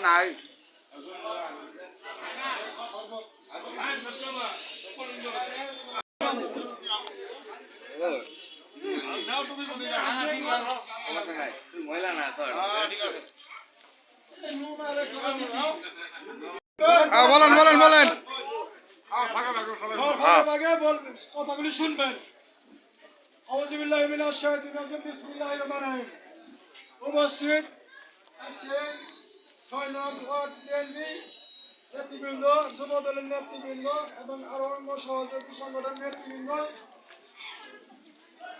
নাই মহিলা না বলেন বলেন বলেন কথাগুলি শুনবেন। আউযুবিল্লাহি মিনাশ শাইতানির রাজিম, বিসমিল্লাহির রহমানির রহিম। উপস্থিত 6 নং ওয়ার্ড বিএনপি নেতৃবৃন্দ, যুব দলের নেতৃবৃন্দ এবং আরো অন্য সহযোগী সংগঠনের নেতৃবৃন্দ,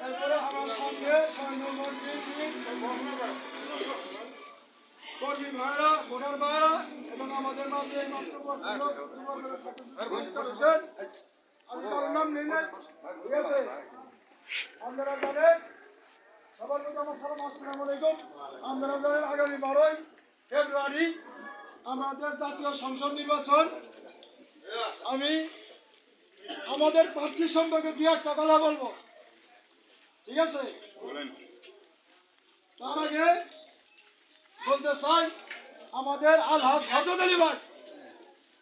এরপরে আমার সঙ্গে 6 নং ওয়ার্ড বিএনপির কর্মী ভাইরা, ভোটার ভাইরা এবং আমাদের মাঝে মাত্র আমি সবার নাম নেই নাই, ঠিক আছে? আপনারা জানেন, সবার প্রতি আমার সালাম, আসসালামু আলাইকুম। আপনারা জানেন আগামী 12ই ফেব্রুয়ারি আমাদের জাতীয় সংসদ নির্বাচন। আমি আমাদের প্রার্থী সম্পর্কে দু একটা কথা বলবো, ঠিক আছে? তার আগে বলতে চাই, আমাদের আলহাজ হযরত আলী ভাই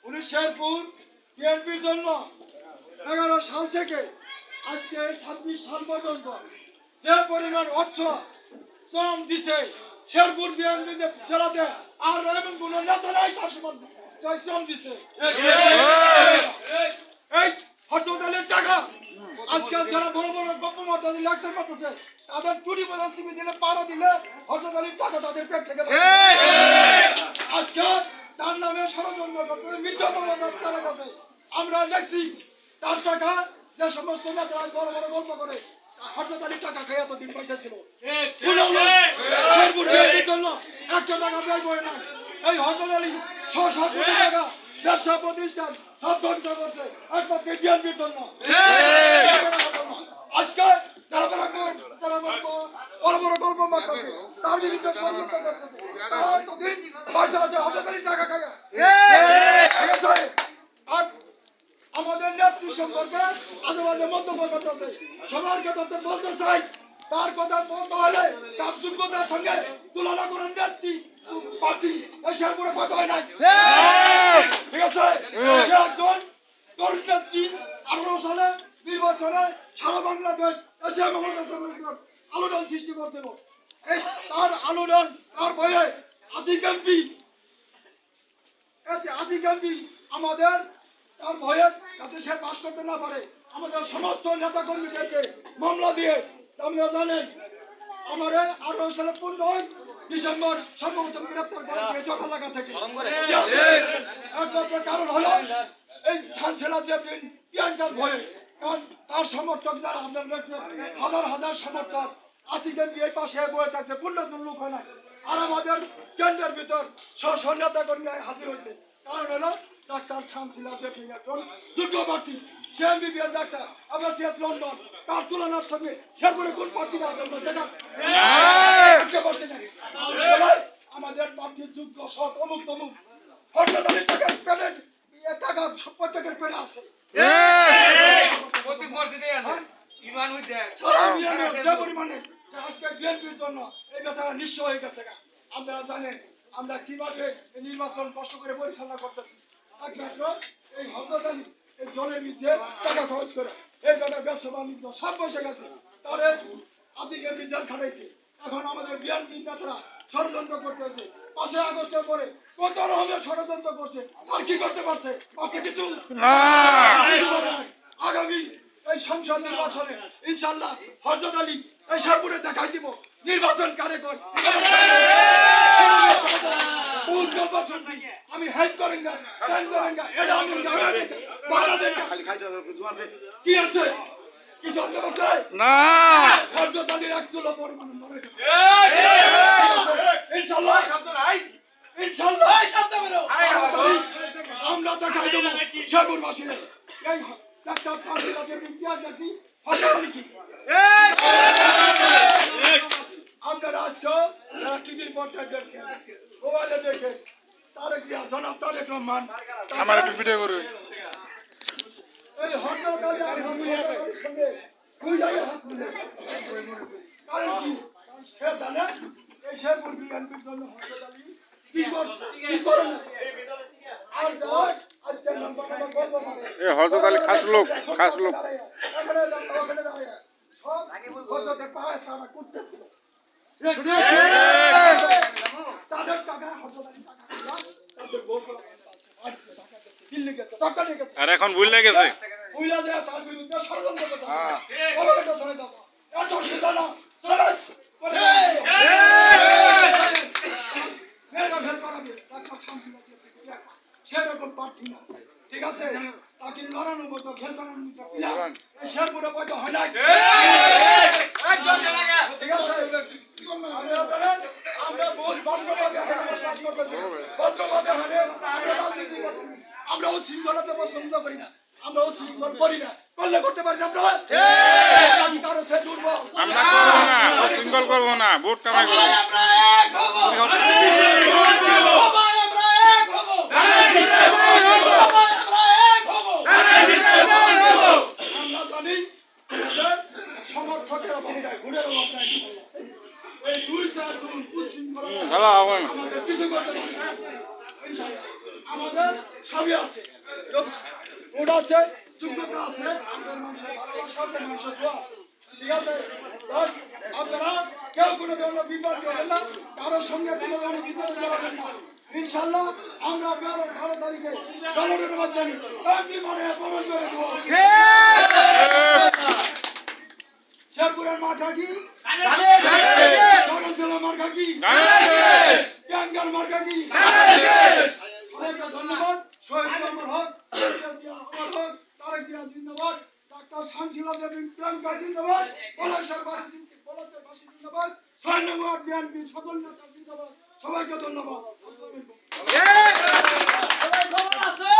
উনি শেরপুর বিএনপির জন্য 11 সাল থেকে আজকে 26 সাল পর্যন্ত যে পরিমাণ অর্থ শ্রম দিছে শেরপুর বিএনপি জেলাতে, আর এমন কোন নেতা নাই তার সমান শ্রম দিছে। এই হযরত আলীর টাকা আজকে যারা বড় বড় গপ্প মারতেছে, লেকচার মারতেছে, তাদের টুরি বাজার সিবি দিলে, পারো দিলে হযরত আলীর টাকা তাদের পেট থেকে আজকে তার নামে ষড়যন্ত্র করতেছে, মিথ্যা প্রবাদ চালা গেছে। আমরা দেখছি তার টাকা যে সমস্ত নেতারা বড় বড় গল্প করে হযরত আলীর টাকা খেয়ে এতদিন পয়সা ছিল, শেরপুর বিএনপির জন্য 1 টাকা ব্যয় করে না। এই হযরত আলী 600 কোটি টাকা ব্যবসা প্রতিষ্ঠান সব ধ্বংস করছে একমাত্র বিএনপির জন্য। আজকে যারা বড় বড় গল্প মারতেছে, তার বিরুদ্ধে ষড়যন্ত্র করতেছে, তারা এতদিন পয়সা আছে হযরত আলীর টাকা খায়। আর আমাদের নেত্রী সম্পর্কে আজে বাজে মন্তব্য করতেছে। সবার ক্ষেত্রে বলতে চাই, তার কথা বলতে হলে তার যোগ্যতার সঙ্গে তুলনা করেন নেত্রী প্রার্থী এসে করে কথা হয় নাই, ঠিক আছে? সে একজন তরুণ নেত্রী, 18 সালে নির্বাচনে সারা বাংলাদেশ এসে আলোড়ন সৃষ্টি করছিল। এই তার আলোড়ন, তার ভয়ে আতিক এমপি আমাদের তার ভয়ে যাতে সে পাশ করতে না পারে আমাদের সমস্ত নেতা কর্মীদেরকে মামলা দিয়ে, আপনারা জানেন আমারে 18 সালে 15 ডিসেম্বর সর্বপ্রথম গ্রেপ্তার করেছে চক এলাকা থেকে। একমাত্র কারণ হলো এই ঝানসেলা যে প্রিয়াঙ্কার ভয়ে, কারণ তার সমর্থক যারা আপনার দেখছেন হাজার হাজার সমর্থক আতিক এমপি এই পাশে বয়ে থাকছে, 15 জন লোক হয় না। আর আমাদের কেন্দ্রের ভিতর স্ব নেতা কর্মী হাজির হয়েছে, কারণ হলো ডাক্তার শামসিলা যে একজন যোগ্য প্রার্থী, সে এমবিবিএস ডাক্তার, আবার সিএস লন্ডন, তার তুলনার সঙ্গে শেরপুরে কোন প্রার্থীরা আছে আমাদের প্রার্থীর যোগ্য সৎ অমুক তমুক হযরত আলীর টাকা প্রত্যেকের পেটে আছে। যে পরিমাণে আজকে বিএনপির জন্য এই বেচারা নিঃস্ব হয়ে গেছে। আপনারা জানেন আমরা কিভাবে এই নির্বাচন কষ্ট করে পরিচালনা করতেছি, একমাত্র এই হযরত আলী এই জলের নিচে টাকা খরচ করে এই জায়গায় ব্যবসা বাণিজ্য সব বসে গেছে, তাদের আতিকে বিচার খাটাইছে। এখন আমাদের বিএনপি নেতারা ষড়যন্ত্র করতেছে, 5 আগস্টের পরে কত রকমের ষড়যন্ত্র করছে, আর কি করতে পারছে? কিছু আগামী এই সংসদ নির্বাচনে ইনশাল্লাহ হযরত আলী এই শেরপুরে দেখাই দিব নির্বাচন কারে কর। আমি হেল্প করেন না, এটা আমি কি আছে কি জানতে পারছে না? হযরত আলীর একচুলো পরিমাণ মনে ইনশাআল্লাহ ইনশাআল্লাহ আমরা দেখাই দেবো শেরপুরবাসীর এই ডাক্তার শামসুল আজমের ইতিহাস দেখি হযরত আলী কি। আপনারা আজকে যারা টিভির পর্দায় দেখছেন, মোবাইলে দেখে জনাব তারেক রহমান আমার একটু ভিডিও করুন। এই হযরত আলী সঙ্গে দুই জায়গায় হাত মিলে কারণ কি কারণ সে জানে এই শেরপুর বিএনপির জন্য হজরত আলী কি করে না আর যারা আজকে নাম্বার গল্প মানে এ হযরত আলী খাস লোক এখানে দাঁড়িয়ে সব হজরতের পায়ে ছাড়া করতেছিল তাদের টাকা হজরত আলী টাকা ছিল তাদের বউগুলো আছে দিল্লি গেছে টাকা নিয়ে গেছে আর এখন ভুল গেছে বুঝলা যায় তার বিরুদ্ধে ষড়যন্ত্র করতে হ্যাঁ বলো এটা ধরে দাও এত সুন্দর না চলো সেরকম প্রার্থী না ঠিক আছে তাকে লড়ানোর মতো খেল করানোর মতো শেরপুরে পয়সা হয় না ঠিক আছে আমরা বহুত ভদ্রভাবে বসবাস করতেছি ভদ্রভাবে হলে আমরা রাজনীতি করতেছি আমরা ও শৃঙ্খলাতে পছন্দ করি না আমরা ও শৃঙ্খল করি না করলে করতে পারি না আমরা আমি কারো সে দুর্বল আমরা করব না সিঙ্গল করব না ভোট কামাই করব আমরা এক হব আমরা এক হব আমরা জানি সমর্থকের অভাব নাই ঘুরের অভাব নাই এই দুই চার জন উশৃঙ্খলা ভালো হবে না আমাদের কিছু করতে পারে না আমাদের সবই আছে ওটা আছে যোগ্যতা আছে আমাদের মানুষের ভালোবাসা আছে মানুষের দোয়া আছে ঠিক আছে আপনারা কেউ কোনো ধরনের বিপদ করবেন না কারোর সঙ্গে কোনো ধরনের বিপদ জড়াবেন না ইনশাল্লাহ আমরা 12 তারিখে গণভোটের মাধ্যমে কান্তি মানে প্রমাণ করে দেবো শেরপুরের মার্কা কি শরণজেলা মার্কা কি ক্যাঙ্গার মার্কা কি সবাইকে ধন্যবাদ শহীদ আমার হক আমার হক তারেক জিয়া জিন্দাবাদ ডাক্তার শান্তিলা দেবী প্রিয়াঙ্কা জিন্দাবাদ পলাশের বাসী জিন্দাবাদ 6 নম্বর বিএনপি সকল নেতা জিন্দাবাদ সবাইকে ধন্যবাদ আসসালামু আলাইকুম